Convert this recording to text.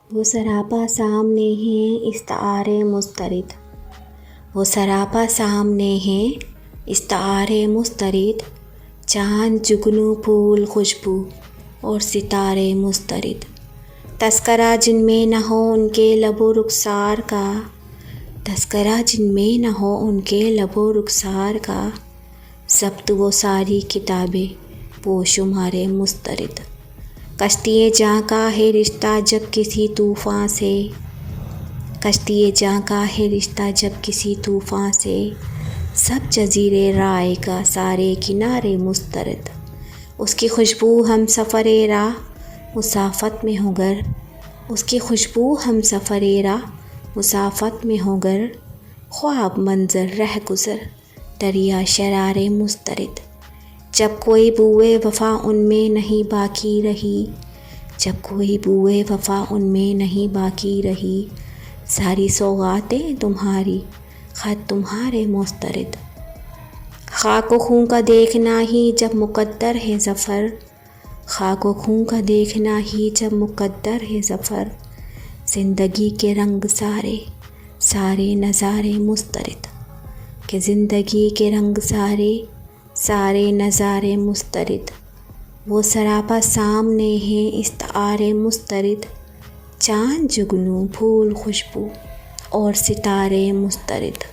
वो सरापा सामने है इस्तारे मुस्तरिद। वो सरापा सामने है इस्तारे मुस्तरिद। चाँद जुगनू फूल खुशबू और सितारे मुस्तरिद। तस्करा जिनमें न हो उनके लबो रुखसार का। तस्करा जिनमें न हो उनके लबो रुखसार का। ज़ब्त वो सारी किताबें वो शुमारे मुस्तरिद। कश्तिए जहाँ का है रिश्ता जब किसी तूफ़ान से। कश्तिए जहाँ का है रिश्ता जब किसी तूफ़ान से। सब जज़ीरे राय का सारे किनारे मुस्तरिद। उसकी खुशबू हम सफ़रे राह मुसाफ़त में हो गर। उसकी खुशबू हम सफ़रे राह मुसाफ़त में हो गर। ख्वाब मंज़र रह गुज़र दरिया शरारे मुस्तरिद। जब कोई बुए वफ़ा उनमें नहीं बाकी रही। जब कोई बुए वफ़ा उनमें नहीं बाकी रही। सारी सौगातें तुम्हारी ख़त तुम्हारे मुस्तरिद। ख़ाक व खून का देखना ही जब मुक़द्दर है ज़फ़र। ख़ाक व खून का देखना ही जब मुक़द्दर है ज़फ़र। ज़िंदगी के रंग सारे सारे नज़ारे मुस्तरिद। कि ज़िंदगी के रंग सारे सारे नज़ारे मुस्तरिद। वो सरापा सामने है इस्तारे मुस्तरिद। चाँद जुगनू फूल खुशबू और सितारे मुस्तरिद।